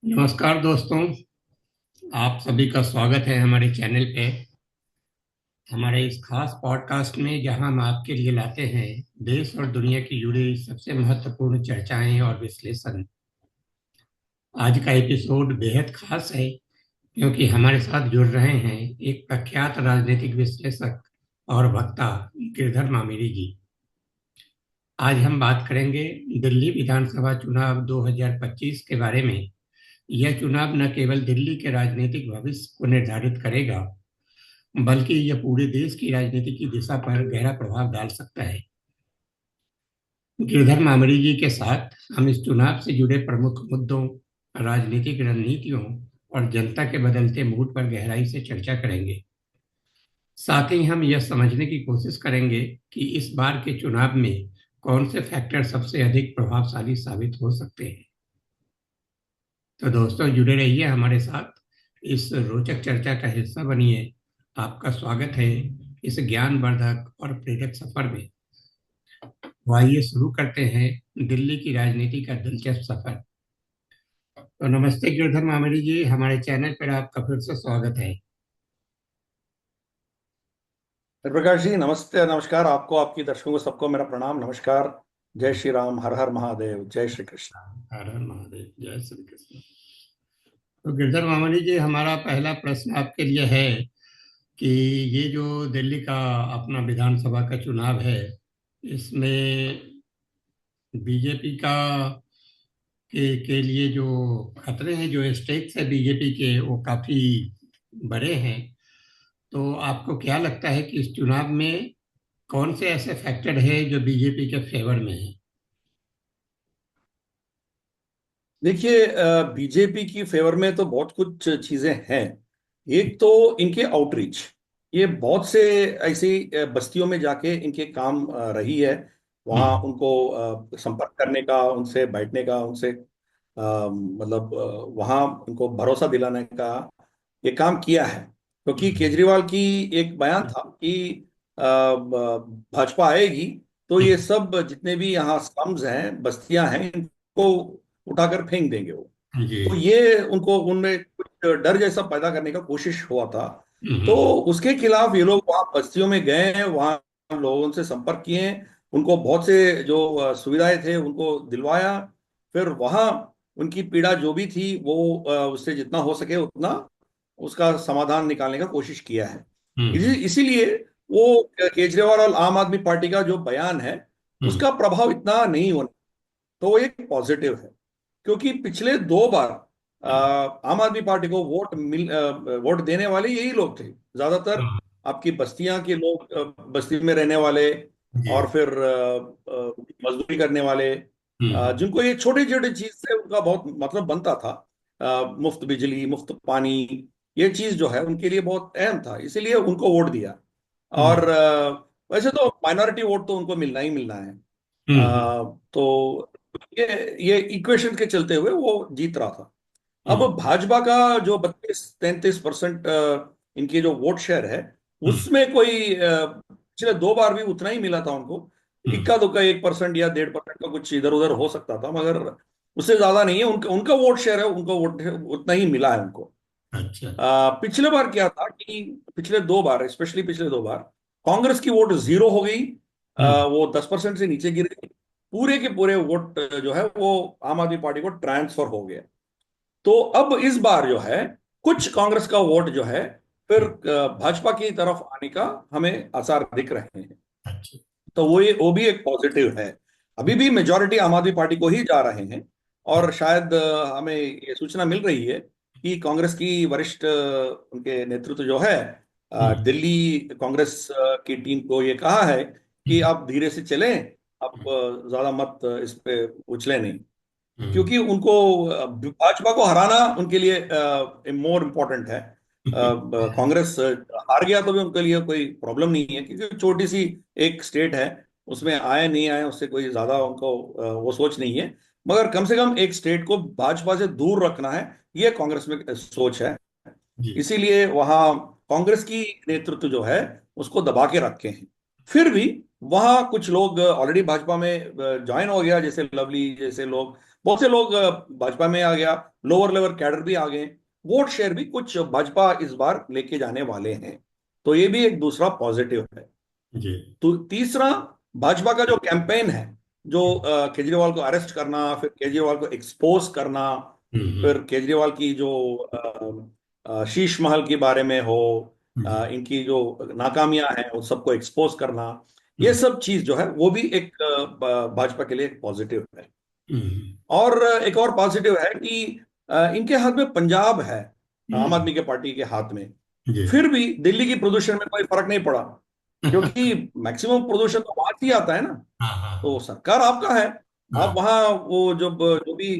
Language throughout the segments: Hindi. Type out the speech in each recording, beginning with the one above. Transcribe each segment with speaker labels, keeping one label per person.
Speaker 1: नमस्कार दोस्तों। आप सभी का स्वागत है हमारे चैनल पे। हमारे इस खास पॉडकास्ट में जहां हम आपके लिए लाते हैं देश और दुनिया की जुड़ी सबसे महत्वपूर्ण चर्चाएं और विश्लेषण। आज का एपिसोड बेहद खास है क्योंकि हमारे साथ जुड़ रहे हैं एक प्रख्यात राजनीतिक विश्लेषक और वक्ता गिरधर मामेरी जी। आज हम बात करेंगे दिल्ली विधानसभा चुनाव 2025 के बारे में। यह चुनाव न केवल दिल्ली के राजनीतिक भविष्य को निर्धारित करेगा बल्कि यह पूरे देश की राजनीति की दिशा पर गहरा प्रभाव डाल सकता है। गिरधर मामरी जी के साथ हम इस चुनाव से जुड़े प्रमुख मुद्दों, राजनीतिक रणनीतियों और जनता के बदलते मूड पर गहराई से चर्चा करेंगे। साथ ही हम यह समझने की कोशिश करेंगे कि इस बार के चुनाव में कौन से फैक्टर सबसे अधिक प्रभावशाली साबित हो सकते हैं। तो दोस्तों, जुड़े रहिए हमारे साथ, इस रोचक चर्चा का हिस्सा बनिए। आपका स्वागत है इस ज्ञानवर्धक और प्रेरक सफर में। तो आइए शुरू करते हैं दिल्ली की राजनीति का दिलचस्प सफर। तो नमस्ते गिरधर मामरी जी, हमारे चैनल पर आपका फिर से स्वागत है।
Speaker 2: प्रकाश जी, नमस्ते। नमस्कार आपको, आपकी दर्शकों को, सबको मेरा प्रणाम, नमस्कार। जय श्री राम, हर हर महादेव, जय श्री कृष्ण।
Speaker 1: हर हर महादेव, जय श्री कृष्ण। तो गिरधर मामरी जी, हमारा पहला प्रश्न आपके लिए है कि ये जो दिल्ली का अपना विधानसभा का चुनाव है, इसमें बीजेपी का के लिए जो खतरे हैं, जो स्टेक्स है बीजेपी के, वो काफी बड़े हैं। तो आपको क्या लगता है कि इस चुनाव में कौन से ऐसे फैक्टर हैं जो बीजेपी के फेवर में है?
Speaker 2: देखिए, बीजेपी की फेवर में तो बहुत कुछ चीजें हैं। एक तो इनके आउटरीच, ये बहुत से ऐसी बस्तियों में जाके इनके काम रही है। वहाँ
Speaker 1: हम्म।
Speaker 2: उनको संपर्क करने का, उनसे बैठने का, उनसे मतलब वहाँ उनको भरोसा दिलाने का ये काम किया है। क्योंकि
Speaker 1: हम्म।
Speaker 2: केजरीवाल की एक बयान था कि भाजपा आएगी तो ये सब जितने भी यहाँ स्लम्स हैं, बस्तियां हैं, इनको उठाकर फेंक देंगे वो।
Speaker 1: जी।
Speaker 2: तो ये उनको उनमें कुछ डर जैसा पैदा करने का कोशिश हुआ था। तो
Speaker 1: हम्म।
Speaker 2: उसके खिलाफ ये लोग वहाँ बस्तियों में गए हैं, वहाँ लोगों से संपर्क किए हैं, उनको बहुत से जो सुविधाएं थे उनको दिलवाया। फिर वहाँ उनकी पीड़ा जो भी थी वो उससे जितना हो सके उतना उसका समाधान निकालने का कोशिश किया है।
Speaker 1: हम्म।
Speaker 2: इसीलिए वो केजरीवाल और आम आदमी पार्टी का जो बयान है
Speaker 1: हम्म।
Speaker 2: उसका प्रभाव इतना नहीं होना, तो वो एक पॉजिटिव है। क्योंकि पिछले 2 बार आम आदमी पार्टी को वोट देने वाले यही लोग थे ज्यादातर।
Speaker 1: हाँ,
Speaker 2: आपकी बस्तियां के लोग, बस्ती में रहने वाले,
Speaker 1: जी।
Speaker 2: और फिर मजदूरी करने वाले,
Speaker 1: हम्म।
Speaker 2: जिनको ये छोटी छोटी चीज से उनका बहुत मतलब बनता था। मुफ्त बिजली, मुफ्त पानी, ये चीज जो है उनके लिए बहुत अहम था, इसीलिए उनको वोट दिया। और
Speaker 1: हम्म।
Speaker 2: वैसे तो माइनॉरिटी वोट तो उनको मिलना ही मिलना है।
Speaker 1: हम्म।
Speaker 2: तो ये इक्वेशन के चलते हुए वो जीत रहा था। अब
Speaker 1: हम्म।
Speaker 2: भाजपा का जो 32-33% इनकी जो वोट शेयर है,
Speaker 1: हम्म।
Speaker 2: उसमें कोई पिछले 2 बार भी उतना ही मिला था उनको।
Speaker 1: हम्म।
Speaker 2: इक्का दुक्का 1% या 1.5% का कुछ इधर उधर हो सकता था, मगर उससे ज्यादा नहीं है। उनका उनका वोट शेयर है, उनको वोट उतना ही मिला है उनको।
Speaker 1: अच्छा।
Speaker 2: पिछले बार क्या था कि पिछले 2 बार, स्पेशली पिछले 2 बार, कांग्रेस की वोट जीरो हो गई।
Speaker 1: हम्म।
Speaker 2: वो 10% से नीचे गिर गई। पूरे के पूरे वोट जो है वो आम आदमी पार्टी को ट्रांसफर हो गया। तो अब इस बार जो है कुछ कांग्रेस का वोट जो है फिर
Speaker 1: हम्म।
Speaker 2: भाजपा की तरफ आने का हमें आसार दिख रहे हैं।
Speaker 1: अच्छा।
Speaker 2: तो वो भी एक पॉजिटिव है। अभी भी मेजॉरिटी आम आदमी पार्टी को ही जा रहे हैं। और शायद हमें ये सूचना मिल रही है कि कांग्रेस की वरिष्ठ उनके नेतृत्व जो है,
Speaker 1: हम्म।
Speaker 2: दिल्ली कांग्रेस की टीम को ये कहा है कि
Speaker 1: हम्म।
Speaker 2: आप धीरे से चलें, आप ज्यादा मत इस पे उछले नहीं।
Speaker 1: हम्म।
Speaker 2: क्योंकि उनको भाजपा को हराना उनके लिए मोर इम्पोर्टेंट है। कांग्रेस हार गया तो भी उनके लिए कोई प्रॉब्लम नहीं है, क्योंकि छोटी सी एक स्टेट है, उसमें आए नहीं आए उससे कोई ज्यादा उनको वो सोच नहीं है। मगर कम से कम एक स्टेट को भाजपा से दूर रखना है, ये कांग्रेस में सोच है।
Speaker 1: जी।
Speaker 2: इसीलिए वहां कांग्रेस की नेतृत्व जो है उसको दबा के रखे हैं। फिर भी वहां कुछ लोग ऑलरेडी भाजपा में ज्वाइन हो गया, जैसे लवली जैसे लोग, बहुत से लोग भाजपा में आ गया, लोअर लेवल कैडर भी आ गए। वोट शेयर भी कुछ भाजपा इस बार लेके जाने वाले हैं, तो ये भी एक दूसरा पॉजिटिव है।
Speaker 1: जी।
Speaker 2: तो तीसरा, भाजपा का जो कैंपेन है, जो केजरीवाल को अरेस्ट करना, फिर केजरीवाल को एक्सपोज करना,
Speaker 1: हम्म।
Speaker 2: फिर केजरीवाल की जो शीश महल के बारे में हो,
Speaker 1: हम्म।
Speaker 2: इनकी जो नाकामियां हैं उन सबको एक्सपोज करना, ये
Speaker 1: हम्म।
Speaker 2: सब चीज जो है वो भी एक भाजपा के लिए एक पॉजिटिव है।
Speaker 1: हम्म।
Speaker 2: और एक और पॉजिटिव है कि इनके हाथ में पंजाब है, आम
Speaker 1: हम्म।
Speaker 2: आदमी के पार्टी के हाथ में।
Speaker 1: जी।
Speaker 2: फिर भी दिल्ली की प्रदूषण में कोई फर्क नहीं पड़ा, क्योंकि मैक्सिमम प्रदूषण तो वहां से ही आता है ना।
Speaker 1: हाँ हाँ
Speaker 2: तो
Speaker 1: हाँ।
Speaker 2: सरकार आपका है, आप
Speaker 1: हाँ।
Speaker 2: वहां वो जो भी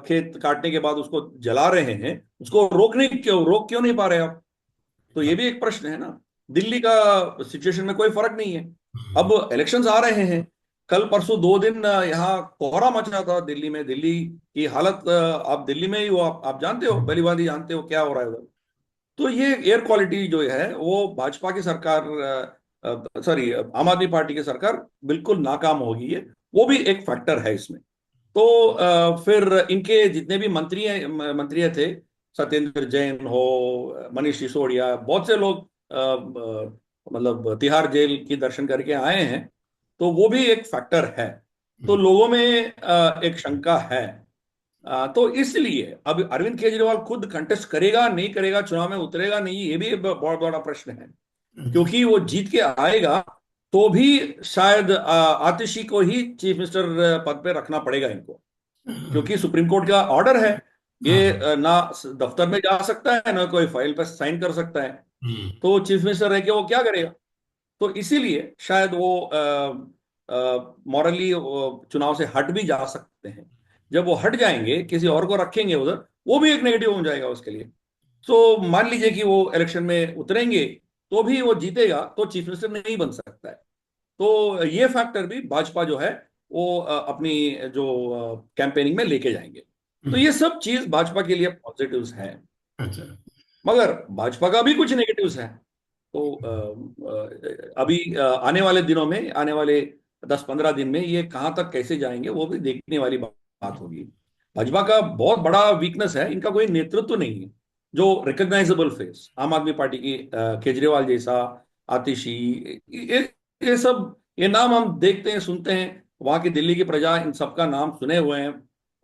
Speaker 2: खेत काटने के बाद उसको जला रहे हैं, उसको रोक क्यों नहीं पा रहे आप? तो ये भी एक प्रश्न है ना। दिल्ली का सिचुएशन में कोई फर्क नहीं है।
Speaker 1: हम्म।
Speaker 2: अब इलेक्शंस आ रहे हैं, कल परसों 2 दिन यहाँ कोहरा मचा था दिल्ली में। दिल्ली की हालत, आप दिल्ली में ही हो, आप जानते हो, भली भांति जानते हो क्या हो रहा है उधर। तो ये एयर क्वालिटी जो है वो भाजपा की सरकार, सॉरी, आम आदमी पार्टी की सरकार बिल्कुल नाकाम होगी है। वो भी एक फैक्टर है इसमें। तो फिर इनके जितने भी मंत्री थे, सत्येंद्र जैन हो, मनीष सिसोदिया, बहुत से लोग मतलब तिहाड़ जेल की दर्शन करके आए हैं, तो वो भी एक फैक्टर है। तो
Speaker 1: हम्म।
Speaker 2: लोगों में एक शंका है। तो इसलिए अब अरविंद केजरीवाल खुद कंटेस्ट करेगा नहीं करेगा, चुनाव में उतरेगा नहीं, ये भी एक बहुत बड़ा प्रश्न है।
Speaker 1: अच्छा।
Speaker 2: क्योंकि वो जीत के आएगा तो भी शायद आतिशी को ही चीफ मिनिस्टर पद पे रखना पड़ेगा इनको,
Speaker 1: हाँ
Speaker 2: क्योंकि सुप्रीम कोर्ट का ऑर्डर है। ये
Speaker 1: हाँ।
Speaker 2: ना दफ्तर में जा सकता है, ना कोई फाइल पर साइन कर सकता है।
Speaker 1: हम्म।
Speaker 2: तो चीफ मिनिस्टर रह के वो क्या करेगा? तो इसीलिए शायद वो मॉरली चुनाव से हट भी जा सकते हैं। जब वो हट जाएंगे, किसी और को रखेंगे उधर, वो भी एक नेगेटिव हो जाएगा उसके लिए। तो मान लीजिए कि वो इलेक्शन में उतरेंगे, तो भी वो जीतेगा तो चीफ मिनिस्टर नहीं बन सकता है। तो ये फैक्टर भी भाजपा जो है वो अपनी जो कैंपेनिंग में लेके जाएंगे। तो
Speaker 1: हम्म।
Speaker 2: ये सब चीज भाजपा के लिए पॉजिटिव्स हैं।
Speaker 1: अच्छा।
Speaker 2: मगर भाजपा का भी कुछ नेगेटिव्स हैं। तो अभी आने वाले दिनों में, आने वाले 10-15 दिन में ये कहाँ तक कैसे जाएंगे वो भी देखने वाली बात होगी। भाजपा का बहुत बड़ा वीकनेस है, इनका कोई नेतृत्व नहीं है जो रिकग्नाइजेबल फेस, आम आदमी पार्टी की केजरीवाल जैसा, आतिशी, ये ये सब, ये नाम हम देखते हैं, सुनते हैं। वहां की दिल्ली की प्रजा इन सबका नाम सुने हुए हैं,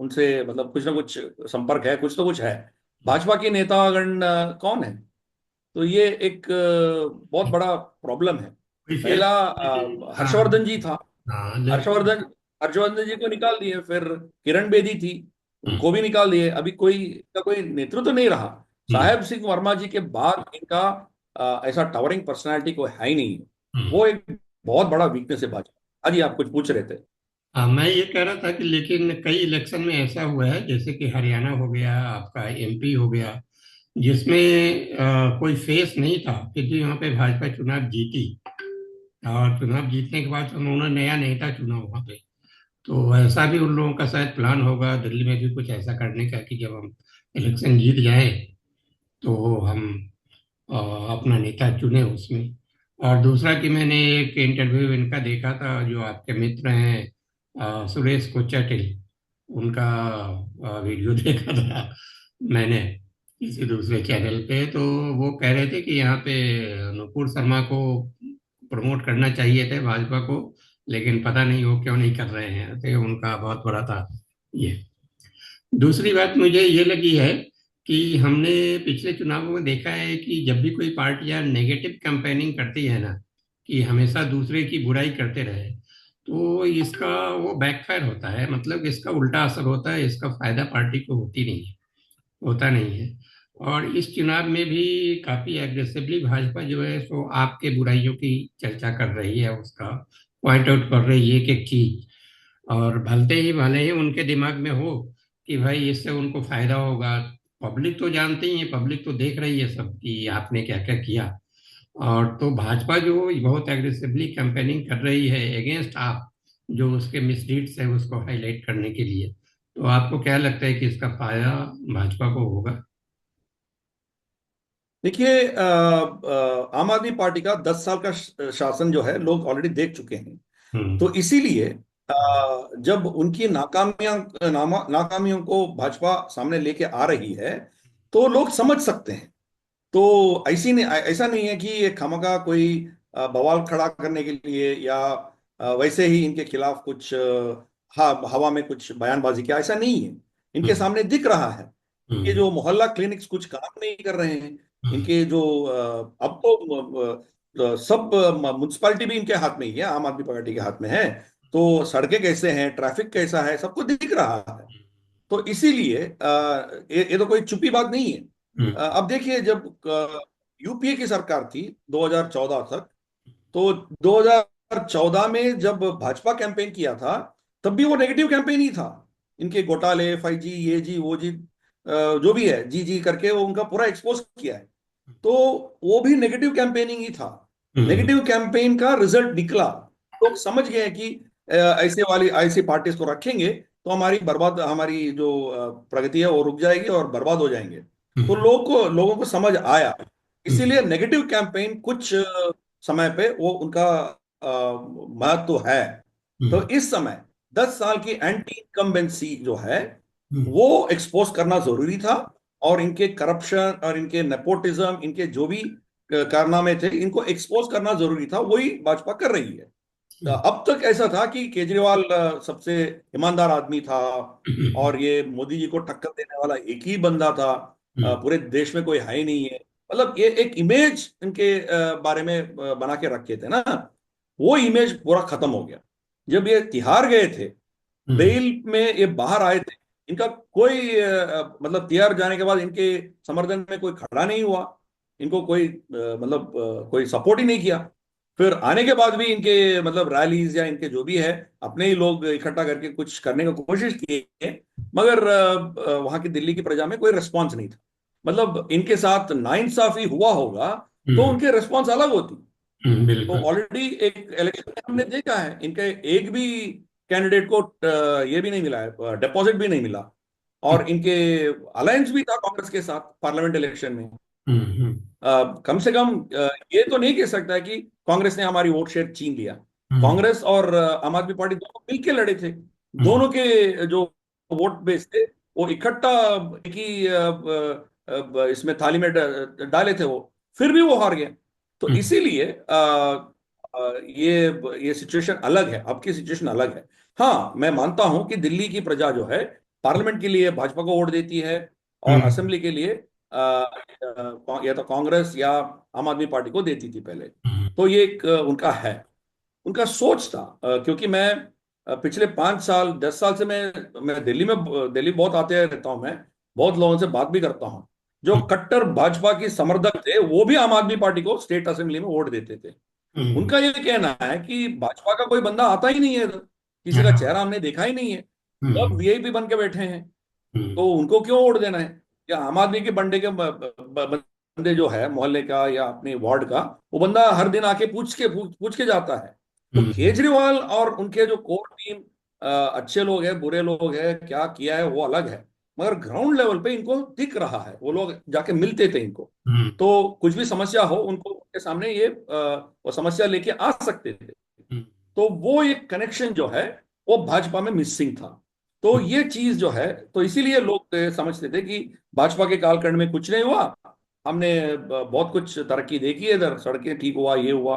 Speaker 2: उनसे मतलब कुछ ना कुछ संपर्क है, कुछ तो कुछ है। भाजपा के नेतागण कौन है? तो ये एक बहुत बड़ा प्रॉब्लम है।
Speaker 1: कोई फेस।
Speaker 2: पहला
Speaker 1: हाँ
Speaker 2: हर्षवर्धन जी था।
Speaker 1: हाँ लेकिन।
Speaker 2: हर्षवर्धन हर्षवर्धन जी को निकाल दिए, फिर किरण बेदी थी,
Speaker 1: हम्म।
Speaker 2: उनको भी निकाल दिए। अभी कोई इनका कोई नेतृत्व नहीं रहा।
Speaker 1: हम्म।
Speaker 2: साहेब सिंह वर्मा जी के बाद इनका ऐसा टावरिंग पर्सनालिटी कोई है ही नहीं है।
Speaker 1: हम्म।
Speaker 2: वो एक बहुत बड़ा वीकनेस है भाजपा। हाँ जी, आप कुछ पूछ रहे थे।
Speaker 1: हाँ, मैं ये कह रहा था कि लेकिन कई इलेक्शन में ऐसा हुआ है, जैसे कि हरियाणा हो गया, आपका एमपी हो गया, जिसमें कोई फेस नहीं था, फिर भी वहाँ पे भाजपा चुनाव जीती। और चुनाव जीतने के बाद उन्होंने नया नेता चुना वहाँ पे। तो ऐसा भी उन लोगों का शायद प्लान होगा दिल्ली में भी कुछ ऐसा करने का, कि जब हम इलेक्शन जीत जाए तो हम अ, अपना नेता चुने उसमें। और दूसरा कि मैंने एक इंटरव्यू इनका देखा था, जो आपके मित्र हैं सुरेश कोचाटिल, उनका वीडियो देखा था मैंने किसी दूसरे चैनल पे। तो वो कह रहे थे कि यहाँ पे नुपुर शर्मा को प्रमोट करना चाहिए थे भाजपा को, लेकिन पता नहीं वो क्यों नहीं कर रहे हैं, तो उनका बहुत बड़ा था ये। दूसरी बात मुझे ये लगी है कि हमने पिछले चुनावों में देखा है कि जब भी कोई पार्टियां नेगेटिव कैंपेनिंग करती है ना, कि हमेशा दूसरे की बुराई करते रहे, तो इसका वो बैकफायर होता है, मतलब इसका उल्टा असर होता है, इसका फायदा पार्टी को होता नहीं है। और इस चुनाव में भी काफी एग्रेसिवली भाजपा जो है सो आपके बुराइयों की चर्चा कर रही है, उसका पॉइंट आउट कर रही है एक एक चीज। और भलते ही भले ही उनके दिमाग में हो कि भाई इससे उनको फायदा होगा। पब्लिक तो जानते ही है, पब्लिक तो देख रही है सब कि आपने क्या क्या किया। और तो भाजपा जो बहुत एग्रेसिवली कैंपेनिंग कर रही है अगेंस्ट आप, जो उसके मिसडीड्स है उसको हाईलाइट करने के लिए, तो आपको क्या लगता है कि इसका फायदा भाजपा को होगा?
Speaker 2: देखिए, आम आदमी पार्टी का 10 साल का शासन जो है लोग ऑलरेडी देख चुके हैं।
Speaker 1: हम्म।
Speaker 2: तो इसीलिए जब उनकी नाकामियों को भाजपा सामने लेके आ रही है, तो लोग समझ सकते हैं। तो ऐसा नहीं है कि ये खामखा कोई बवाल खड़ा करने के लिए या वैसे ही इनके खिलाफ कुछ हवा में कुछ बयानबाजी किया, ऐसा नहीं है। इनके
Speaker 1: हम्म।
Speaker 2: सामने दिख रहा है। ये
Speaker 1: हम्म।
Speaker 2: जो मोहल्ला क्लिनिक्स कुछ काम नहीं कर रहे हैं।
Speaker 1: हम्म।
Speaker 2: इनके जो अब तो सब म्युनिसिपालिटी भी इनके हाथ में ही है, आम आदमी पार्टी के हाथ में है। तो सड़कें कैसे हैं, ट्रैफिक कैसा है, सबको दिख रहा है। तो इसीलिए ये तो कोई छुपी बात नहीं है।
Speaker 1: हम्म।
Speaker 2: अब देखिए, जब यूपीए की सरकार थी 2014 तक, तो 2014 में जब भाजपा कैंपेन किया था, तब भी वो नेगेटिव कैंपेन ही था। इनके घोटाले, 5G, ये जी वो जी, जो भी है, जी जी करके वो उनका पूरा एक्सपोज किया है। तो वो भी नेगेटिव कैंपेनिंग ही था।
Speaker 1: हम्म।
Speaker 2: नेगेटिव कैंपेन का रिजल्ट निकला। लोग समझ गए कि ऐसी पार्टीज को रखेंगे तो हमारी जो प्रगति है वो रुक जाएगी और बर्बाद हो जाएंगे। तो
Speaker 1: हम्म।
Speaker 2: लोगों को समझ आया।
Speaker 1: हम्म।
Speaker 2: इसीलिए नेगेटिव कैंपेन कुछ समय पे वो उनका महत्व है। तो
Speaker 1: हम्म।
Speaker 2: इस समय 10 साल की एंटी इनकम्बेंसी जो है
Speaker 1: हम्म।
Speaker 2: वो एक्सपोज करना जरूरी था। और इनके करप्शन और इनके नेपोटिज्म, इनके जो भी कारनामे थे, इनको एक्सपोज करना जरूरी था। वही भाजपा कर रही है। अब तक ऐसा था कि केजरीवाल सबसे ईमानदार आदमी था, और ये मोदी जी को टक्कर देने वाला एक ही बंदा था।
Speaker 1: हम्म।
Speaker 2: पूरे देश में कोई है ही नहीं है। मतलब ये एक इमेज इनके बारे में बना के रखे थे ना, वो इमेज पूरा खत्म हो गया। जब ये तिहाड़ गए थे,
Speaker 1: हम्म।
Speaker 2: बेल में ये बाहर आए थे, इनका कोई मतलब तिहाड़ जाने के बाद इनके समर्थन में कोई खड़ा नहीं हुआ। इनको कोई मतलब कोई सपोर्ट ही नहीं किया। फिर आने के बाद भी इनके मतलब रैलीज या इनके जो भी है, अपने ही लोग इकट्ठा करके कुछ करने की कोशिश किए, मगर वहां की दिल्ली की प्रजा में कोई रिस्पॉन्स नहीं था। मतलब इनके साथ नाइंसाफी हुआ होगा तो
Speaker 1: हम्म।
Speaker 2: उनके रिस्पॉन्स अलग होती। तो
Speaker 1: बिल्कुल।
Speaker 2: ऑलरेडी एक इलेक्शन में हमने देखा है, इनके एक भी कैंडिडेट को ये भी नहीं मिला है, डिपॉजिट भी नहीं मिला। और इनके अलायंस भी था कांग्रेस के साथ पार्लियामेंट इलेक्शन में।
Speaker 1: हम्म। हम्म।
Speaker 2: कम से कम ये तो नहीं कह सकता है कि कांग्रेस ने हमारी वोट शेयर छीन लिया।
Speaker 1: हम्म।
Speaker 2: कांग्रेस और आम आदमी पार्टी दोनों मिलकर लड़े थे।
Speaker 1: हम्म।
Speaker 2: दोनों के जो वोट बेस थे, वो इकट्ठा एक ही इसमें थाली में डाले थे वो। फिर भी वो हार गए। तो
Speaker 1: हम्म।
Speaker 2: इसीलिए ये सिचुएशन अलग है, अब की सिचुएशन अलग है। हाँ, मैं मानता हूं कि दिल्ली की प्रजा जो है पार्लियामेंट के लिए भाजपा को वोट देती है, और
Speaker 1: हम्म।
Speaker 2: असेंबली के लिए या तो कांग्रेस या आम आदमी पार्टी को देती थी पहले।
Speaker 1: हम्म।
Speaker 2: तो ये एक उनका है, उनका सोच था। क्योंकि मैं पिछले 5 साल 10 साल से मैं दिल्ली बहुत आते रहता हूँ। मैं बहुत लोगों से बात भी करता हूँ। जो कट्टर भाजपा की समर्थक थे वो भी आम आदमी पार्टी को स्टेट असेंबली में वोट देते थे।
Speaker 1: हम्म।
Speaker 2: उनका ये कहना है कि भाजपा का कोई बंदा आता ही नहीं है इधर, किसी का
Speaker 1: हाँ।
Speaker 2: चेहरा हमने देखा ही नहीं है, सब
Speaker 1: हम्म।
Speaker 2: वीआईपी बन के बैठे हैं।
Speaker 1: हम्म।
Speaker 2: तो उनको क्यों वोट देना है? या आम आदमी के बंदे जो है मोहल्ले का या अपने वार्ड का, वो बंदा हर दिन आके पूछ के जाता है। तो
Speaker 1: हम्म।
Speaker 2: केजरीवाल और उनके जो कोर टीम, अच्छे लोग हैं बुरे लोग हैं, क्या किया है वो अलग है। मगर ग्राउंड लेवल पे इनको दिख रहा है, वो लोग जाके मिलते थे इनको।
Speaker 1: हम्म।
Speaker 2: तो कुछ भी समस्या हो, उनको उनके सामने ये वो समस्या लेके आ सकते थे।
Speaker 1: हम्म।
Speaker 2: तो वो एक कनेक्शन जो है वो भाजपा में मिसिंग था। तो ये चीज जो है, तो इसीलिए लोग समझते थे कि भाजपा के कालखंड में कुछ नहीं हुआ, हमने बहुत कुछ तरक्की देखी है इधर, सड़कें ठीक हुआ, ये हुआ।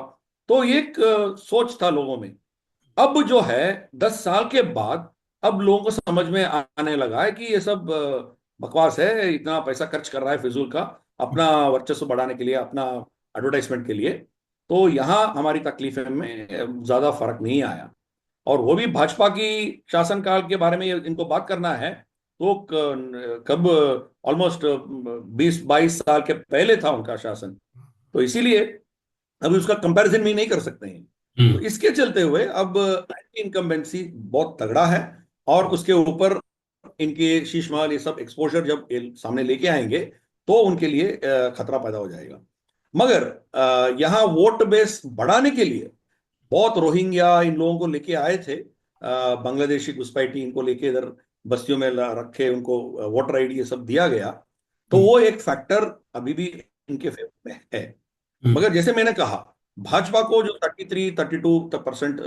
Speaker 2: तो ये एक सोच था लोगों में। अब जो है 10 साल के बाद, अब लोगों को समझ में आने लगा है कि ये सब बकवास है, इतना पैसा खर्च कर रहा है फिजूल का, अपना वर्चस्व बढ़ाने के लिए, अपना एडवर्टाइजमेंट के लिए। तो यहाँ हमारी तकलीफें में ज्यादा फर्क नहीं आया। और वो भी भाजपा की शासनकाल के बारे में इनको बात करना है, तो कब ऑलमोस्ट 20-22 साल के पहले था उनका शासन। तो इसीलिए अभी उसका कंपैरिजन भी नहीं कर सकते हैं। तो
Speaker 1: हम्म।
Speaker 2: इसके चलते हुए अब एंटी इनकम्बेंसी बहुत तगड़ा है। और उसके ऊपर इनके शीश महल ये सब एक्सपोजर जब ये सामने लेके आएंगे, तो उनके लिए खतरा पैदा हो जाएगा। मगर यहाँ वोट बेस बढ़ाने के लिए बहुत रोहिंग्या इन लोगों को लेके आए थे, बांग्लादेशी घुसपैठी इनको लेके इधर बस्तियों में रखे, उनको वोटर आईडी ये सब दिया गया। तो
Speaker 1: हम्म।
Speaker 2: वो एक फैक्टर अभी भी इनके फेवर में है।
Speaker 1: हम्म,
Speaker 2: मगर जैसे मैंने कहा, भाजपा को जो 33-32%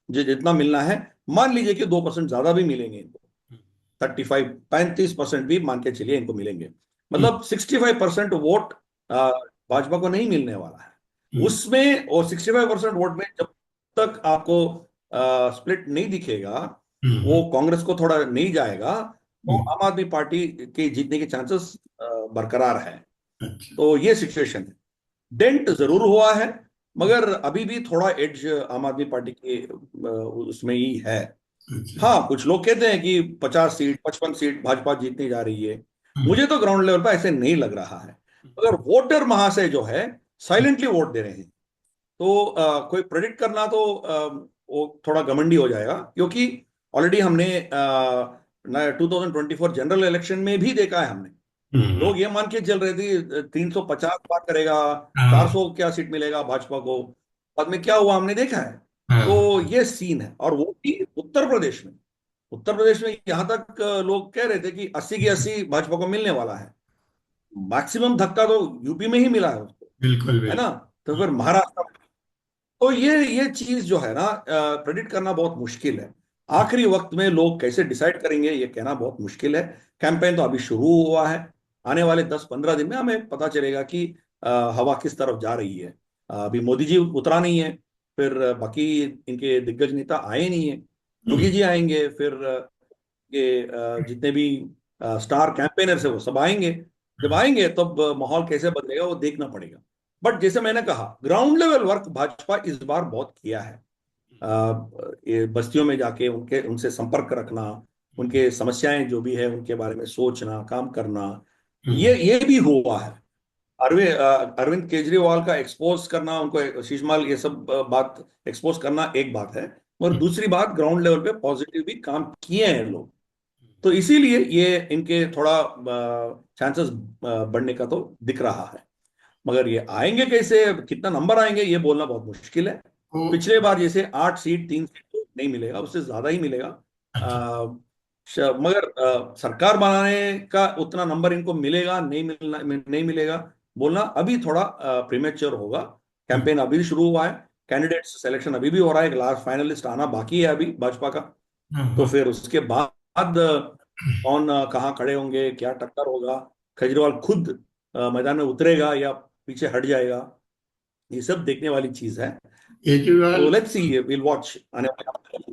Speaker 2: जो जितना मिलना है, मान लीजिए कि 2% ज्यादा भी मिलेंगे इनको, 35-35% भी मान के चलिए इनको मिलेंगे,
Speaker 1: हम्म,
Speaker 2: मतलब 65% वोट भाजपा को नहीं मिलने वाला है
Speaker 1: हम्म,
Speaker 2: उसमें। और 65% वोट में जब तक आपको स्प्लिट नहीं दिखेगा, वो
Speaker 1: हम्म,
Speaker 2: कांग्रेस को थोड़ा नहीं जाएगा, तो
Speaker 1: हम्म,
Speaker 2: आम आदमी पार्टी के जीतने के चांसेस बरकरार है।
Speaker 1: अच्छा,
Speaker 2: तो ये सिचुएशन है। डेंट जरूर हुआ है, मगर अभी भी थोड़ा एड्ज आम आदमी पार्टी के उसमें ही है।
Speaker 1: अच्छा,
Speaker 2: हाँ, कुछ लोग कहते हैं कि 50 सीट 55 सीट भाजपा जीतने जा रही है।
Speaker 1: हम्म,
Speaker 2: मुझे तो ग्राउंड लेवल पर ऐसे नहीं लग रहा है। मगर वोटर महाशय जो है साइलेंटली वोट दे रहे हैं, तो कोई प्रेडिक्ट करना तो वो थोड़ा घमंडी हो जाएगा, क्योंकि ऑलरेडी हमने 2024 जनरल इलेक्शन में भी देखा है हमने।
Speaker 1: हम्म,
Speaker 2: लोग ये मान के चल रहे थे 350 पार करेगा, चार
Speaker 1: हाँ,
Speaker 2: सौ क्या सीट मिलेगा भाजपा को। बाद में क्या हुआ हमने देखा है।
Speaker 1: हाँ,
Speaker 2: तो ये सीन है, और वो भी उत्तर प्रदेश में। उत्तर प्रदेश में यहां तक लोग कह रहे थे कि 80 की 80 भाजपा को मिलने वाला है। मैक्सिमम धक्का तो यूपी में ही मिला है उसको,
Speaker 1: बिल्कुल
Speaker 2: है
Speaker 1: बिल्कुल,
Speaker 2: ना। तो फिर महाराष्ट्र, तो ये चीज जो है ना, प्रेडिक्ट करना बहुत मुश्किल है। आखिरी वक्त में लोग कैसे डिसाइड करेंगे ये कहना बहुत मुश्किल है। कैंपेन तो अभी शुरू हुआ है। आने वाले 10-15 दिन में हमें पता चलेगा कि हवा किस तरफ जा रही है। अभी मोदी जी उतरा नहीं है, फिर बाकी इनके दिग्गज नेता आए नहीं है। योगी
Speaker 1: हम्म,
Speaker 2: जी आएंगे, फिर ये जितने भी स्टार कैंपेनर्स है वो सब आएंगे। जब आएंगे तब माहौल कैसे बदलेगा वो देखना पड़ेगा। बट जैसे मैंने कहा, ग्राउंड लेवल वर्क भाजपा इस बार बहुत किया है। ये बस्तियों में जाके उनके उनसे संपर्क रखना, उनके समस्याएं जो भी है उनके बारे में सोचना, काम करना,
Speaker 1: हम्म,
Speaker 2: ये भी हुआ है। अरविंद केजरीवाल का एक्सपोज करना, उनको शीशमाल ये सब बात एक्सपोज करना एक बात है, और
Speaker 1: हम्म,
Speaker 2: दूसरी बात ग्राउंड लेवल पे पॉजिटिव भी काम किए हैं लोग। तो इसीलिए ये इनके थोड़ा चांसेस बढ़ने का तो दिख रहा है। मगर ये आएंगे कैसे, कितना नंबर आएंगे ये बोलना बहुत मुश्किल है।
Speaker 1: तो
Speaker 2: पिछले बार जैसे 8 सीट 3 सीट तो नहीं मिलेगा, उससे ज्यादा ही मिलेगा।
Speaker 1: अच्छा,
Speaker 2: मगर सरकार बनाने का उतना नंबर इनको मिलेगा नहीं मिलेगा, बोलना अभी थोड़ा प्रीमेच्योर होगा।
Speaker 1: हम्म,
Speaker 2: कैंपेन अभी शुरू हुआ है, कैंडिडेट्स सिलेक्शन अभी भी हो रहा है, लास्ट फाइनलिस्ट आना बाकी है अभी भाजपा का।
Speaker 1: हाँ,
Speaker 2: तो
Speaker 1: हाँ,
Speaker 2: फिर उसके बाद कौन कहाँ खड़े होंगे, क्या टक्कर होगा, केजरीवाल खुद मैदान में उतरेगा या पीछे हट जाएगा, ये सब देखने वाली चीज है।
Speaker 1: केजरीवाल,
Speaker 2: तो लेट्स सी, विल वॉच आने वाले।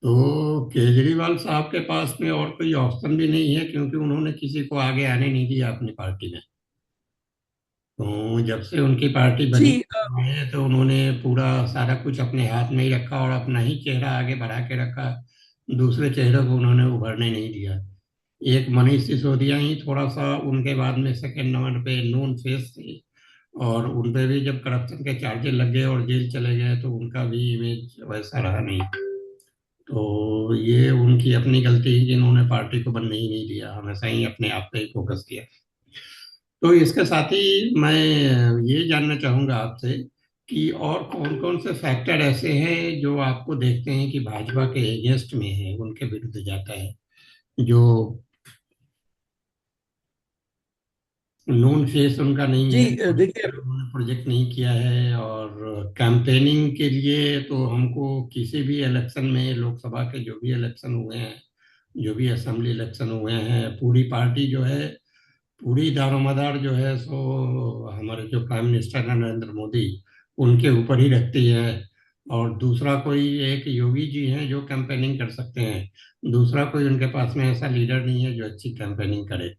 Speaker 1: तो केजरीवाल साहब के पास में और कोई ऑप्शन भी नहीं है, क्योंकि उन्होंने किसी को आगे आने नहीं दिया अपनी पार्टी में। तो जब से उनकी पार्टी बनी
Speaker 2: जी
Speaker 1: है तो उन्होंने पूरा सारा कुछ अपने हाथ में ही रखा और अपना ही चेहरा आगे बढ़ा के रखा। दूसरे चेहरे को उन्होंने उभरने नहीं दिया। एक मनीष सिसोदिया ही थोड़ा सा उनके बाद में सेकंड नंबर पे नोन फेस थे, और उन पे भी जब करप्शन के चार्जेस लग गए और जेल चले गए तो उनका भी इमेज वैसा रहा नहीं। तो ये उनकी अपनी गलती है कि इन्होंने पार्टी को बनने ही नहीं दिया, हमेशा ही अपने आप पे ही फोकस किया। तो इसके साथ ही मैं ये जानना चाहूंगा आपसे कि और कौन कौन से फैक्टर ऐसे हैं जो आपको देखते हैं कि भाजपा के अगेंस्ट में है, उनके विरुद्ध जाता है, जो नोन फेस उनका नहीं
Speaker 2: जी
Speaker 1: है,
Speaker 2: देखिए,
Speaker 1: उन्होंने प्रोजेक्ट नहीं किया है, और कैंपेनिंग के लिए तो हमको किसी भी इलेक्शन में, लोकसभा के जो भी इलेक्शन हुए हैं, जो भी असेंबली इलेक्शन हुए हैं, पूरी पार्टी जो है, पूरी दारोमदार जो है सो हमारे जो प्राइम मिनिस्टर हैं नरेंद्र मोदी, उनके ऊपर ही रखती है। और दूसरा कोई, एक योगी जी हैं जो कैंपेनिंग कर सकते हैं, दूसरा कोई उनके पास में ऐसा लीडर नहीं है जो अच्छी कैंपेनिंग करे।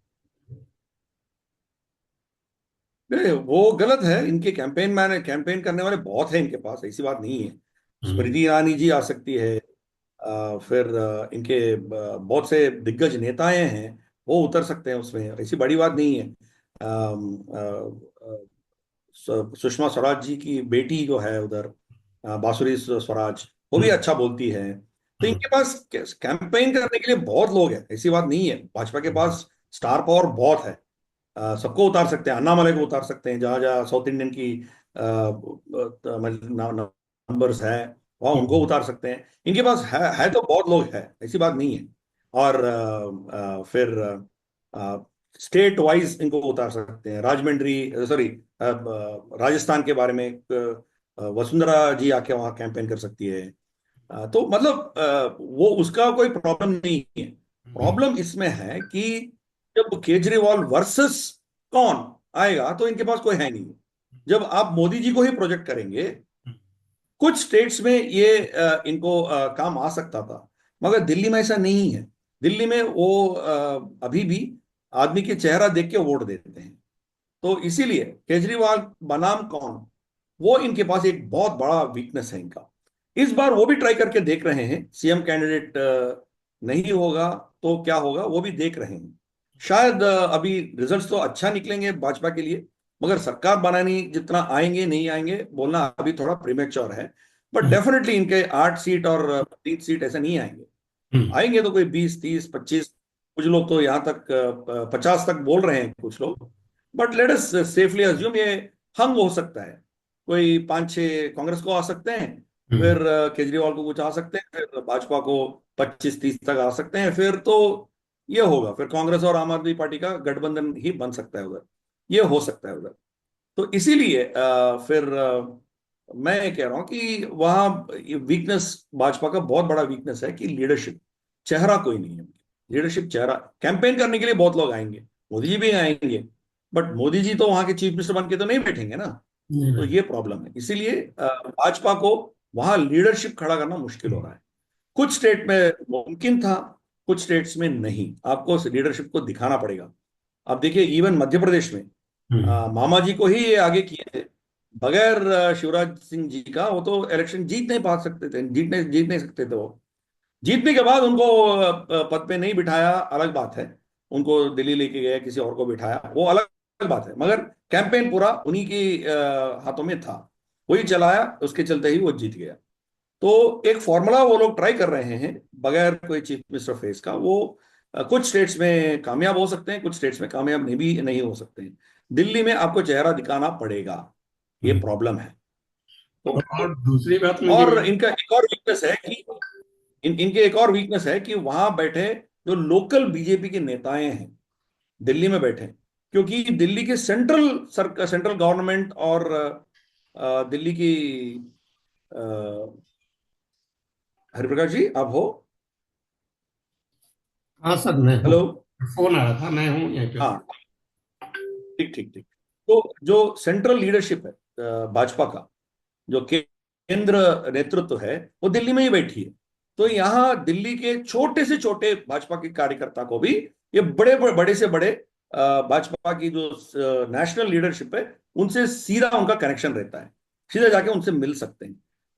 Speaker 2: नहीं, वो गलत है। इनके कैंपेन मैंने कैंपेन करने वाले बहुत हैं इनके पास, ऐसी बात नहीं है।
Speaker 1: हम्म,
Speaker 2: स्मृति ईरानी जी आ सकती है, फिर इनके बहुत से दिग्गज नेताएं हैं, वो उतर सकते हैं उसमें, ऐसी बड़ी बात नहीं है। अम, सुषमा स्वराज जी की बेटी जो है उधर, बांसुरी स्वराज, वो भी
Speaker 1: हम्म,
Speaker 2: अच्छा बोलती है। तो
Speaker 1: हम्म,
Speaker 2: इनके पास कैंपेन करने के लिए बहुत लोग हैं, ऐसी बात नहीं है। भाजपा के पास स्टार पावर बहुत है। सबको उतार सकते हैं, अन्ना मलई को उतार सकते हैं, जहां जहां साउथ इंडियन की नंबर्स है, वहां उनको
Speaker 1: हम्म,
Speaker 2: उतार सकते हैं। इनके पास है तो बहुत लोग हैं, ऐसी बात नहीं है। और फिर स्टेट वाइज इनको उतार सकते हैं। राजमंड्री, सॉरी, राजस्थान के बारे में वसुंधरा जी आके वहां कैंपेन कर सकती है। तो मतलब वो उसका कोई प्रॉब्लम नहीं है। प्रॉब्लम इसमें है कि जब केजरीवाल वर्सेस कौन आएगा तो इनके पास कोई है नहीं। जब आप मोदी जी को ही प्रोजेक्ट करेंगे, कुछ स्टेट्स में ये इनको काम आ सकता था, मगर दिल्ली में ऐसा नहीं है। दिल्ली में वो अभी भी आदमी के चेहरा देख के वोट देते हैं। तो इसीलिए केजरीवाल बनाम कौन, वो इनके पास एक बहुत बड़ा वीकनेस है इनका। इस बार वो भी ट्राई करके देख रहे हैं, सीएम कैंडिडेट नहीं होगा तो क्या होगा वो भी देख रहे हैं। शायद अभी रिजल्ट्स तो अच्छा निकलेंगे भाजपा के लिए, मगर सरकार बनानी जितना आएंगे नहीं आएंगे बोलना अभी थोड़ा प्रीमेच्योर है। बट
Speaker 1: हम्म,
Speaker 2: डेफिनेटली इनके 8 सीट और 30 सीट ऐसे नहीं आएंगे।
Speaker 1: हम्म,
Speaker 2: आएंगे तो कोई 20, 30, 25, कुछ लोग तो यहाँ तक 50 तक बोल रहे हैं कुछ लोग। But let us safely assume ये हंग हो सकता है। कोई 5-6 कांग्रेस को आ सकते हैं,
Speaker 1: हम्म,
Speaker 2: फिर केजरीवाल को कुछ आ सकते हैं, फिर भाजपा को 25-30 तक आ सकते हैं। फिर तो ये होगा, फिर कांग्रेस और आम आदमी पार्टी का गठबंधन ही बन सकता है उधर। ये हो सकता है उधर। तो इसीलिए फिर मैं ये कह रहा हूं कि वहां वीकनेस, भाजपा का बहुत बड़ा वीकनेस है कि लीडरशिप, चेहरा कोई नहीं है। लीडरशिप चेहरा, कैंपेन करने के लिए बहुत लोग आएंगे, मोदी जी भी आएंगे, बट मोदी जी तो वहां के चीफ मिनिस्टर बन के तो नहीं बैठेंगे ना।
Speaker 1: नहीं
Speaker 2: तो
Speaker 1: भाई।
Speaker 2: ये प्रॉब्लम है। इसीलिए भाजपा को वहां लीडरशिप खड़ा करना मुश्किल हो रहा है। कुछ स्टेट में मुमकिन था, कुछ स्टेट्स में नहीं। आपको लीडरशिप को दिखाना पड़ेगा। आप देखिए, इवन मध्य प्रदेश में
Speaker 1: हम्म,
Speaker 2: मामा जी को ही ये आगे किए थे। बगैर शिवराज सिंह जी का वो तो इलेक्शन जीत नहीं पा सकते थे, जीत नहीं सकते थे वो। जीतने के बाद उनको पद पे नहीं बिठाया, अलग बात है। उनको दिल्ली लेके गए, किसी और को बिठाया, वो अलग बात है। मगर कैंपेन पूरा उन्हीं की हाथों में था। वही चलाया, उसके चलते ही वो जीत गया। तो एक फॉर्मूला वो लोग ट्राई कर रहे हैं बगैर कोई चीफ मिनिस्टर फेस का। वो कुछ स्टेट्स में कामयाब हो सकते हैं, कुछ स्टेट्स में कामयाब नहीं भी नहीं हो सकते हैं। दिल्ली में आपको चेहरा दिखाना पड़ेगा, ये
Speaker 1: हम्म।
Speaker 2: प्रॉब्लम है। तो
Speaker 1: और दूसरी बात मुझे
Speaker 2: और इनका एक और वीकनेस है कि इनके एक और वीकनेस है कि वहां बैठे जो लोकल बीजेपी के नेताएं हैं, दिल्ली में बैठे, क्योंकि दिल्ली के सेंट्रल गवर्नमेंट और दिल्ली की अ, हरिप्रकाश जी आप हो?
Speaker 1: हाँ सर, मैं हूँ।
Speaker 2: हेलो।
Speaker 1: फोन आ रहा था, मैं हूँ यहाँ पे।
Speaker 2: हाँ, ठीक ठीक ठीक। तो जो सेंट्रल लीडरशिप है भाजपा का, जो केंद्र नेतृत्व है, वो दिल्ली में ही बैठी है। तो यहाँ दिल्ली के छोटे से छोटे भाजपा के कार्यकर्ता को भी ये बड़े से बड़े भाजपा की जो नेशनल लीडरशिप है, उनसे सीधा उनका कनेक्शन रहता है। सीधा जाके उनसे मिल सकते हैं।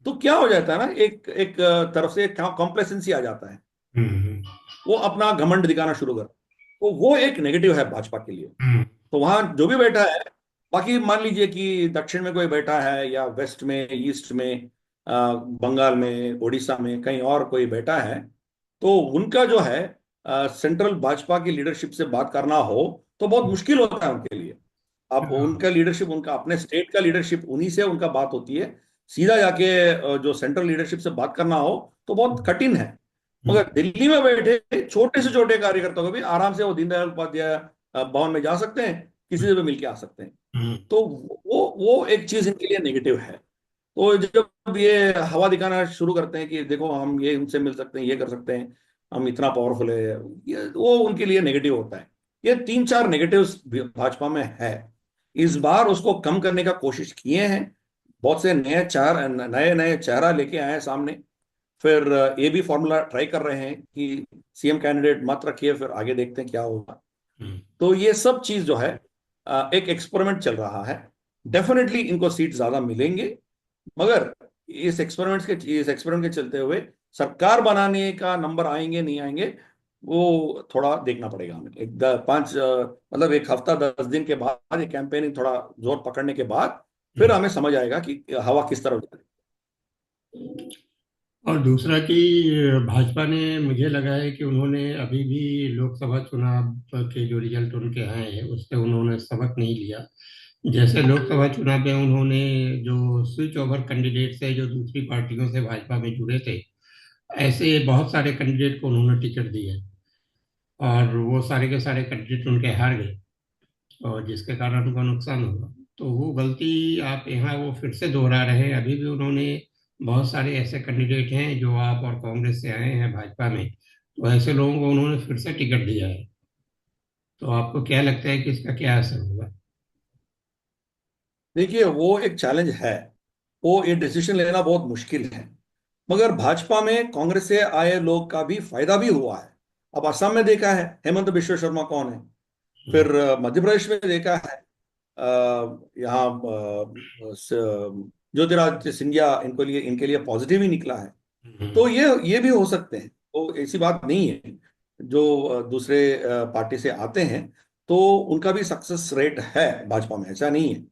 Speaker 2: तो क्या हो जाता है ना, एक एक तरफ से कॉम्प्लेसेंसी आ जाता है।
Speaker 1: हम्म,
Speaker 2: वो अपना घमंड दिखाना शुरू कर, तो वो एक नेगेटिव है भाजपा के लिए।
Speaker 1: हम्म,
Speaker 2: तो वहां जो भी बैठा है, बाकी मान लीजिए कि दक्षिण में कोई बैठा है या वेस्ट में, ईस्ट में, बंगाल में, उड़ीसा में कहीं और कोई बैठा है, तो उनका जो है सेंट्रल भाजपा की लीडरशिप से बात करना हो तो बहुत मुश्किल होता है उनके लिए। अब
Speaker 1: हाँ,
Speaker 2: उनका लीडरशिप, उनका अपने स्टेट का लीडरशिप, उन्हीं से उनका बात होती है। सीधा जाके जो सेंट्रल लीडरशिप से बात करना हो तो बहुत कठिन है।
Speaker 1: हम्म,
Speaker 2: मगर दिल्ली में बैठे छोटे से छोटे कार्यकर्ता को भी आराम से वो दीनदयाल उपाध्याय भवन में जा सकते हैं, किसी से भी मिलके आ सकते हैं।
Speaker 1: हम्म,
Speaker 2: तो वो एक चीज इनके लिए नेगेटिव है। तो जब ये हवा दिखाना शुरू करते हैं कि देखो हम ये उनसे मिल सकते हैं, ये कर सकते हैं, हम इतना पावरफुल है, ये वो उनके लिए नेगेटिव होता है। ये 3-4 नेगेटिव्स भाजपा में है। इस बार उसको कम करने का कोशिश किए हैं। बहुत से नए नए चेहरा लेके आए हैं सामने। फिर ये भी फॉर्मूला ट्राई कर रहे हैं कि सीएम कैंडिडेट मत रखिए, फिर आगे देखते हैं क्या होगा।
Speaker 1: हम्म।
Speaker 2: तो ये सब चीज जो है एक एक्सपेरिमेंट चल रहा है। डेफिनेटली इनको सीट ज्यादा मिलेंगे, मगर इस एक्सपेरिमेंट के चलते हुए सरकार बनाने का नंबर आएंगे नहीं आएंगे, वो थोड़ा देखना पड़ेगा हमें। मतलब एक हफ्ता 10 दिन के बाद ये कैंपेनिंग थोड़ा जोर पकड़ने के बाद फिर हमें समझ आएगा कि हवा किस तरफ जा रही
Speaker 1: और दूसरा कि भाजपा ने, मुझे लगा है कि उन्होंने अभी भी लोकसभा चुनाव के जो रिजल्ट उनके हैं उससे उन्होंने सबक नहीं लिया। जैसे लोकसभा चुनाव में उन्होंने जो स्विच ओवर कैंडिडेट्स है जो दूसरी पार्टियों से भाजपा में जुड़े थे, ऐसे बहुत सारे कैंडिडेट को उन्होंने टिकट दी है। और वो सारे के सारे कैंडिडेट उनके हार गए, और जिसके कारण उनको नुकसान हुआ। तो वो गलती आप यहाँ वो फिर से दोहरा रहे हैं। अभी भी उन्होंने बहुत सारे ऐसे कैंडिडेट हैं जो आप और कांग्रेस से आए हैं भाजपा में, तो ऐसे लोगों को उन्होंने फिर से टिकट दिया है। तो आपको क्या लगता है कि इसका क्या असर होगा?
Speaker 2: देखिए, वो एक चैलेंज है। वो ये डिसीजन लेना बहुत मुश्किल है। मगर भाजपा में कांग्रेस से आए लोग का भी फायदा भी हुआ है। अब असम में देखा है, हेमंत बिश्व शर्मा कौन है।
Speaker 1: हम्म।
Speaker 2: फिर मध्य प्रदेश में देखा है, यहाँ ज्योतिरादित्य सिंधिया इनके लिए पॉजिटिव ही निकला है।
Speaker 1: हम्म।
Speaker 2: तो ये भी हो सकते हैं, तो ऐसी बात नहीं है। जो दूसरे पार्टी से आते हैं, तो उनका भी सक्सेस रेट है भाजपा में, ऐसा नहीं है।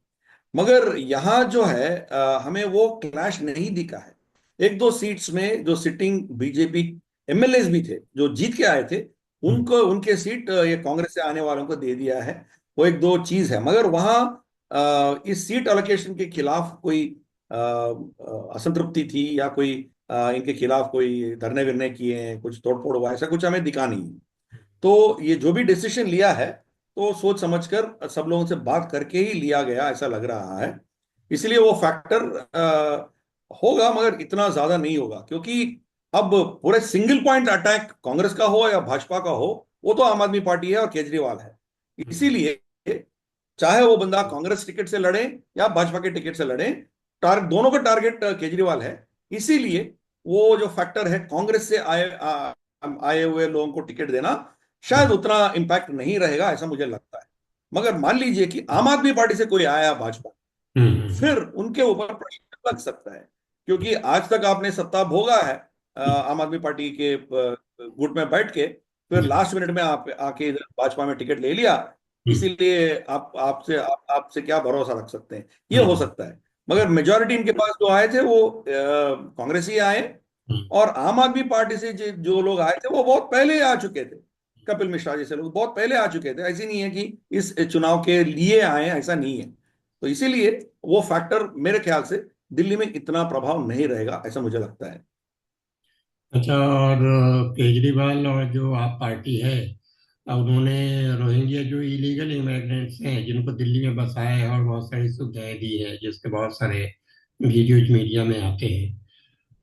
Speaker 2: मगर यहाँ जो है, हमें वो क्लैश नहीं दिखा है। एक दो सीट्स में जो सिटिंग बीजेपी एमएलएस भी थे जो जीत के आए थे,
Speaker 1: हम्म।
Speaker 2: उनको उनके सीट ये कांग्रेस से आने वालों को दे दिया है। वो एक दो चीज है, मगर वहाँ इस सीट अलोकेशन के खिलाफ कोई असंतृप्ति थी, या कोई इनके खिलाफ कोई धरने विरने किए हैं, कुछ तोड़फोड़ हुआ, ऐसा कुछ हमें दिखा नहीं है। तो ये जो भी डिसीजन लिया है, तो सोच समझकर सब लोगों से बात करके ही लिया गया ऐसा लग रहा है। इसलिए वो फैक्टर होगा, मगर इतना ज्यादा नहीं होगा, क्योंकि अब पूरे सिंगल पॉइंट अटैक कांग्रेस का हो या भाजपा का हो, वो तो आम आदमी पार्टी है और केजरीवाल है। इसीलिए चाहे वो बंदा कांग्रेस टिकट से लड़े या भाजपा के टिकट से लड़े, दोनों का टारगेट केजरीवाल है। इसीलिए वो जो फैक्टर है, कांग्रेस से आए हुए लोगों को टिकट देना शायद उतना इम्पैक्ट नहीं रहेगा, ऐसा मुझे लगता है। मगर मान लीजिए कि आम आदमी पार्टी से कोई आया भाजपा,
Speaker 1: हम्म।
Speaker 2: फिर उनके ऊपर प्रेशर लग सकता है। क्योंकि आज तक आपने सत्ता भोगा है आम आदमी पार्टी के गुट में बैठ के, फिर लास्ट मिनट में आप आके इधर भाजपा में टिकट ले लिया। इसीलिए आपसे क्या भरोसा रख सकते हैं, ये हो सकता है। मगर मेजोरिटी इनके पास जो आए थे, वो कांग्रेस ही आए। और आम आदमी पार्टी से जो लोग आए थे, वो बहुत पहले आ चुके थे। कपिल मिश्रा जैसे लोग बहुत पहले आ चुके थे, ऐसी नहीं है कि इस चुनाव के लिए आए हैं, ऐसा नहीं है। तो इसीलिए वो फैक्टर मेरे ख्याल से दिल्ली में इतना प्रभाव नहीं रहेगा, ऐसा मुझे लगता है।
Speaker 1: अच्छा, और केजरीवाल और जो आप पार्टी है, उन्होंने रोहिंग्या जो इलीगल इमिग्रेंट्स हैं जिनको दिल्ली में बसाया है और बहुत सारी सुविधाएं दी है, जिसके बहुत सारे वीडियोज मीडिया में आते हैं,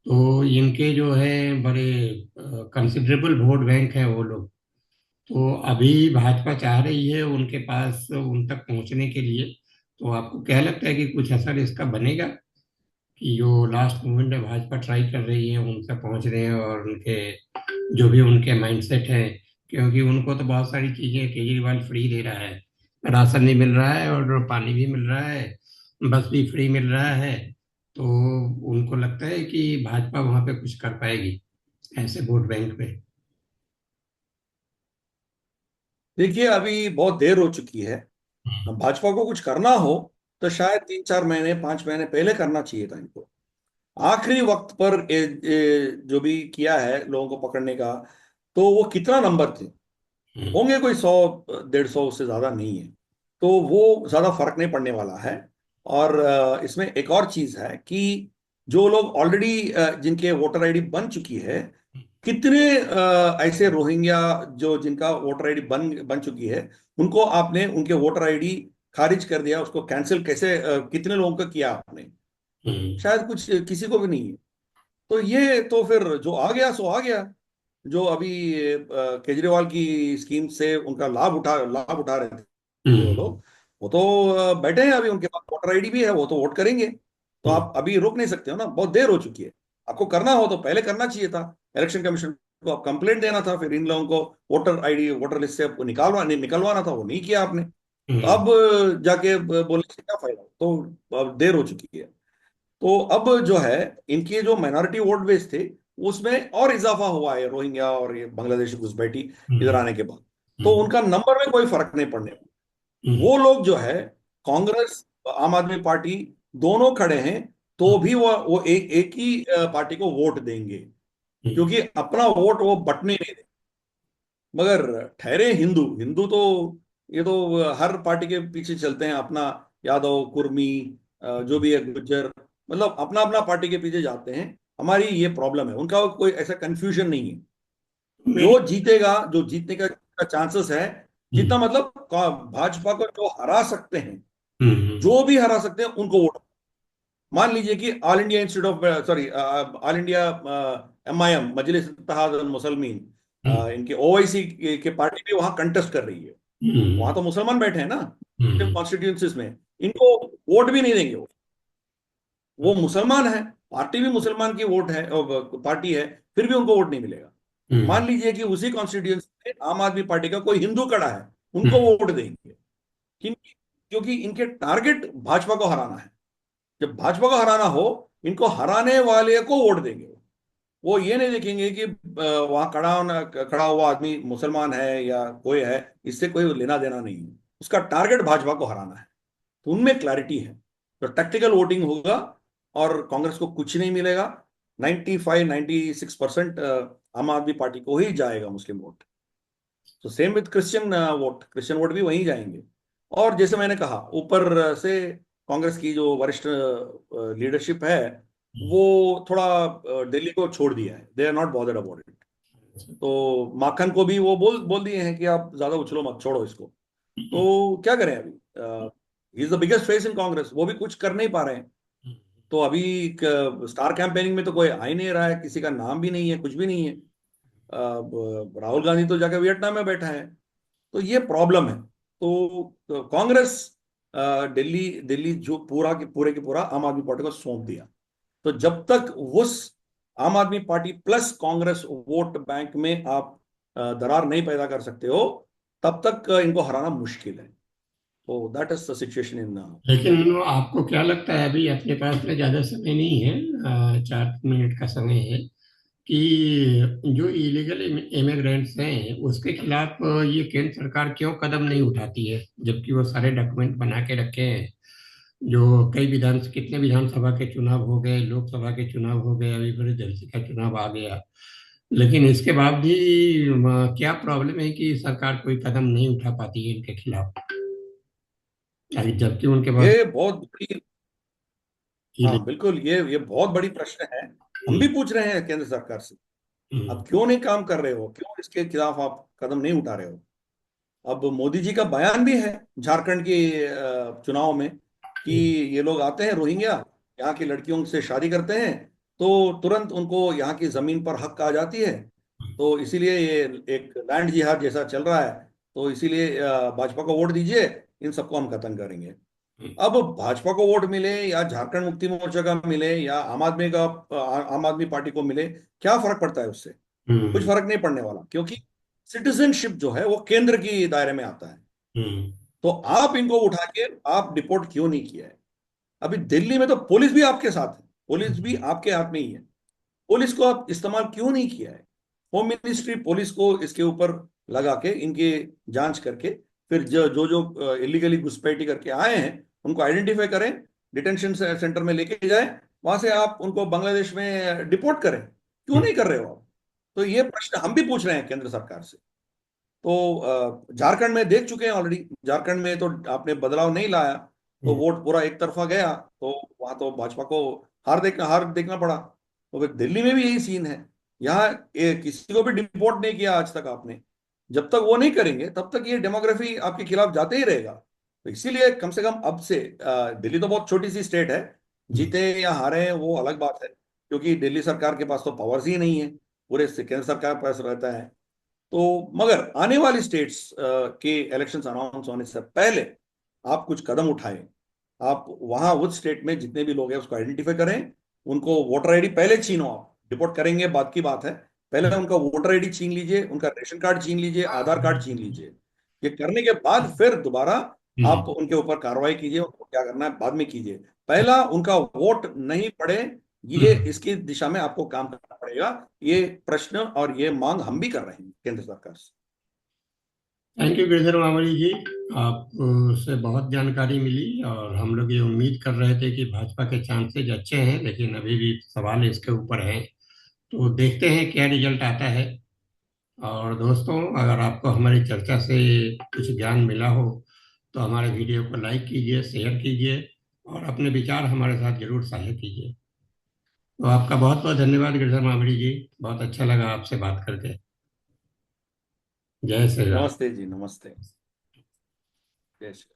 Speaker 1: तो इनके जो है बड़े कंसिडरेबल वोट बैंक है वो लोग। तो अभी भाजपा चाह रही है उनके पास उन तक पहुंचने के लिए। तो आपको क्या लगता है कि कुछ असर इसका बनेगा, कि जो लास्ट मोमेंट में भाजपा ट्राई कर रही है उनसे पहुंच रहे हैं, और उनके जो भी उनके माइंडसेट है, क्योंकि उनको तो बहुत सारी चीजें केजरीवाल फ्री दे रहा है, राशन भी मिल रहा है और पानी भी मिल रहा है, बस भी फ्री मिल रहा है। तो उनको लगता है कि भाजपा वहां पे कुछ कर पाएगी ऐसे वोट बैंक पे?
Speaker 2: देखिए, अभी बहुत देर हो चुकी है। अब भाजपा को कुछ करना हो, तो शायद 3 4 महीने 5 महीने पहले करना चाहिए था इनको। आखिरी वक्त पर जो भी किया है लोगों को पकड़ने का, तो वो कितना नंबर थे,
Speaker 1: हम्म।
Speaker 2: होंगे कोई 100 150 से ज्यादा नहीं है। तो वो ज्यादा फर्क नहीं पड़ने वाला है। और इसमें एक और चीज है कि जो लोग ऑलरेडी जिनके वोटर आईडी बन चुकी है, कितने ऐसे रोहिंग्या जो जिनका वोटर आईडी बन बन चुकी है, उनको आपने उनके वोटर आईडी खारिज कर दिया, उसको कैंसिल कैसे, कितने लोगों का किया आपने?
Speaker 1: हम्म।
Speaker 2: शायद कुछ किसी को भी नहीं है। तो ये तो फिर जो आ गया सो आ गया। जो अभी केजरीवाल की स्कीम से उनका लाभ उठा रहे थे वो
Speaker 1: हम्म।
Speaker 2: लोग, वो तो बैठे हैं, अभी उनके पास वोटर आईडी भी है, वो तो वोट करेंगे। तो
Speaker 1: हम्म।
Speaker 2: आप अभी रोक नहीं सकते हो ना, बहुत देर हो चुकी है। आपको करना हो तो पहले करना चाहिए था, इलेक्शन कमीशन को आप कंप्लेंट देना था, फिर इन लोगों को वोटर आईडी वोटर लिस्ट से आपको निकलवाना था, वो नहीं किया आपने। तो
Speaker 1: हम्म।
Speaker 2: अब जाके बोलने से क्या फायदा, तो अब देर हो चुकी है। तो अब जो है, इनके जो माइनॉरिटी वोट बेस थे, उसमें और इजाफा हुआ है रोहिंग्या और ये बांग्लादेशी घुसपैठी इधर
Speaker 1: हम्म।
Speaker 2: आने के बाद। तो
Speaker 1: हम्म।
Speaker 2: उनका नंबर में कोई फर्क नहीं पड़ने वाला।
Speaker 1: हम्म।
Speaker 2: वो लोग जो है, कांग्रेस आम आदमी पार्टी दोनों खड़े हैं, तो भी वो एक ही पार्टी को वोट देंगे,
Speaker 1: हम्म।
Speaker 2: क्योंकि अपना वोट वो बंटने नहीं देंगे। मगर ठहरे हिंदू हिंदू तो, ये तो हर पार्टी के पीछे चलते हैं अपना, यादव कुर्मी जो भी है गुज्जर, मतलब अपना अपना पार्टी के पीछे जाते हैं। हमारी ये प्रॉब्लम है, उनका कोई ऐसा कंफ्यूजन नहीं है।
Speaker 1: मेरी।
Speaker 2: जो जीतेगा, जो जीतने का चांसेस है,
Speaker 1: हम्म।
Speaker 2: जीतना मतलब भाजपा को जो हरा सकते हैं,
Speaker 1: हम्म।
Speaker 2: जो भी हरा सकते हैं उनको वोट। मान लीजिए कि all India institute of, sorry, all India MIM, मजलिस इत्तेहाद अल मुसलमीन,
Speaker 1: हम्म।
Speaker 2: इनके OIC के पार्टी भी वहां कंटेस्ट कर रही है। वहां
Speaker 1: हम्म।
Speaker 2: तो मुसलमान बैठे हैं ना
Speaker 1: हम्म।
Speaker 2: कॉन्स्टिट्यूंसीज में। इनको वोट भी नहीं देंगे वो मुसलमान है, पार्टी भी मुसलमान की वोट है, पार्टी है, फिर भी उनको वोट नहीं मिलेगा।
Speaker 1: हम्म।
Speaker 2: मान लीजिए कि उसी कॉन्स्टिट्यूंसी में आम आदमी पार्टी का कोई हिंदू खड़ा है, उनको
Speaker 1: हम्म।
Speaker 2: वोट देंगे। किन? क्योंकि इनके टारगेट भाजपा को हराना है। जब भाजपा को हराना हो, इनको हराने वाले को वोट देंगे। वो ये नहीं देखेंगे कि वहां खड़ा हुआ आदमी मुसलमान है या कोई है, इससे कोई लेना देना नहीं है। उसका टारगेट भाजपा को हराना है। तो उनमें क्लैरिटी है। तो टैक्टिकल वोटिंग होगा और कांग्रेस को कुछ नहीं मिलेगा। 95-96% आम आदमी पार्टी को ही जाएगा मुस्लिम वोट। तो same with Christian vote, Christian vote भी वहीं जाएंगे। और जैसे मैंने कहा, ऊपर से कांग्रेस की जो वरिष्ठ लीडरशिप है, वो थोड़ा दिल्ली को छोड़ दिया है। They are not bothered about it. तो माखन को भी वो बोल बोल दिए हैं कि आप ज्यादा उछलो मत, छोड़ो इसको। तो क्या करें अभी? He is the biggest face in Congress, वो भी कुछ कर नहीं पा रहे हैं। तो अभी स्टार कैंपेनिंग में तो कोई आ ही नहीं रहा है, किसी का नाम भी नहीं है, कुछ भी नहीं है। राहुल गांधी तो जाकर वियतनाम में बैठा है। तो ये प्रॉब्लम है। तो कांग्रेस दिल्ली दिल्ली जो पूरे के पूरा आम आदमी पार्टी को सौंप दिया। तो जब तक उस आम आदमी party plus Congress vote bank में आप दरार नहीं पैदा कर सकते हो, तब तक इनको हराना मुश्किल है। तो that is the situation in.
Speaker 1: लेकिन आपको क्या लगता है, अभी अपने पास में ज़्यादा समय नहीं है, 4 मिनट का समय है, कि जो इलीगल इमिग्रेंट्स हैं उसके खिलाफ ये केंद्र सरकार क्यों कदम नहीं उठाती है, जबकि वो सारे डॉक्यूमेंट बना के रखे हैं। जो कितने विधानसभा के चुनाव हो गए, लोकसभा के चुनाव हो गए, अभी फिर जलसी का चुनाव आ गया, लेकिन इसके बाद भी क्या प्रॉब्लम है कि सरकार कोई कदम नहीं उठा पाती है इनके खिलाफ, जबकि उनके पास
Speaker 2: ये बहुत बड़ी, हाँ
Speaker 1: इली-
Speaker 2: बिल्कुल, ये बहुत बड़ी प्रश्न है। हम भी पूछ रहे हैं केंद्र सरकार से,
Speaker 1: हम्म।
Speaker 2: आप क्यों नहीं काम कर रहे हो, क्यों इसके खिलाफ आप कदम नहीं उठा रहे हो? अब मोदी जी का बयान भी है झारखंड के चुनाव में कि
Speaker 1: हम्म।
Speaker 2: ये लोग आते हैं रोहिंग्या, यहाँ की लड़कियों से शादी करते हैं, तो तुरंत उनको यहाँ की जमीन पर हक आ जाती है। तो इसीलिए ये एक लैंड जिहाद जैसा चल रहा है। तो इसीलिए भाजपा को वोट दीजिए, इन सबको हम खत्म करेंगे। अब भाजपा को वोट मिले या झारखंड मुक्ति मोर्चा का मिले या आम आदमी पार्टी को मिले, क्या फर्क पड़ता है उससे? कुछ
Speaker 1: हम्म।
Speaker 2: फर्क नहीं पड़ने वाला, क्योंकि सिटीजनशिप जो है वो केंद्र की दायरे में आता है।
Speaker 1: हम्म।
Speaker 2: तो आप इनको उठा के आप डिपोर्ट क्यों नहीं किया है? अभी दिल्ली में तो पुलिस भी आपके साथ है, पुलिस भी आपके हाथ में ही है। पुलिस को आप इस्तेमाल क्यों नहीं किया है? होम मिनिस्ट्री पुलिस को इसके ऊपर लगा के इनकी जांच करके, फिर जो जो जो इलीगली घुसपैठी करके आए हैं उनको आइडेंटिफाई करें, डिटेंशन सेंटर में लेके जाए, वहां से आप उनको बांग्लादेश में डिपोर्ट करें। क्यों
Speaker 1: हम्म।
Speaker 2: नहीं कर रहे हो आप? तो ये प्रश्न हम भी पूछ रहे हैं केंद्र सरकार से। तो झारखंड में देख चुके हैं ऑलरेडी, झारखंड में तो आपने बदलाव नहीं लाया, तो
Speaker 1: हम्म।
Speaker 2: वोट पूरा एक तरफा गया। तो वहां तो भाजपा को हार देखना पड़ा। तो फिर दिल्ली में भी यही सीन है। यहाँ किसी को भी डिपोर्ट नहीं किया आज तक आपने। जब तक वो नहीं करेंगे तब तक ये डेमोग्राफी आपके खिलाफ जाते ही रहेगा। तो इसीलिए कम से कम अब से दिल्ली तो बहुत छोटी सी स्टेट है,
Speaker 1: हम्म।
Speaker 2: जीते या हारे वो अलग बात है, क्योंकि दिल्ली सरकार के पास तो पावर्स ही नहीं है, पूरे केंद्र सरकार के पास रहता है। तो मगर आने वाली स्टेट्स के इलेक्शंस अनाउंस होने से पहले आप कुछ कदम उठाएं। आप वहां उस स्टेट में जितने भी लोग हैं उसको आइडेंटिफाई करें, उनको वोटर आईडी पहले छीनो। आप डिपोर्ट करेंगे बात की बात है, पहले उनका वोटर आईडी छीन लीजिए, उनका रेशन कार्ड छीन लीजिए, आधार कार्ड छीन लीजिए। ये करने के बाद फिर दोबारा आप
Speaker 1: हम्म।
Speaker 2: उनके ऊपर कार्रवाई कीजिए, उनको क्या करना है बाद में कीजिए। पहला उनका वोट नहीं पड़े, ये
Speaker 1: हम्म।
Speaker 2: इसकी दिशा में आपको काम करना पड़ेगा। ये प्रश्न और ये मांग हम भी कर रहे हैं केंद्र सरकार से।
Speaker 1: थैंक यू गिरधर मावड़ी जी, आपसे बहुत जानकारी मिली, और हम लोग ये उम्मीद कर रहे थे कि भाजपा के चांसेज अच्छे हैं, लेकिन अभी भी सवाल इसके ऊपर है। तो देखते हैं क्या रिजल्ट आता है। और दोस्तों, अगर आपको हमारी चर्चा से कुछ ज्ञान मिला हो तो हमारे वीडियो को लाइक कीजिए, शेयर कीजिए, और अपने विचार हमारे साथ जरूर साझा कीजिए। तो आपका बहुत बहुत धन्यवाद गिरधर मावड़ी जी, बहुत अच्छा लगा आपसे बात करके। जय श्री राम।
Speaker 2: नमस्ते जी, नमस्ते। जय श्री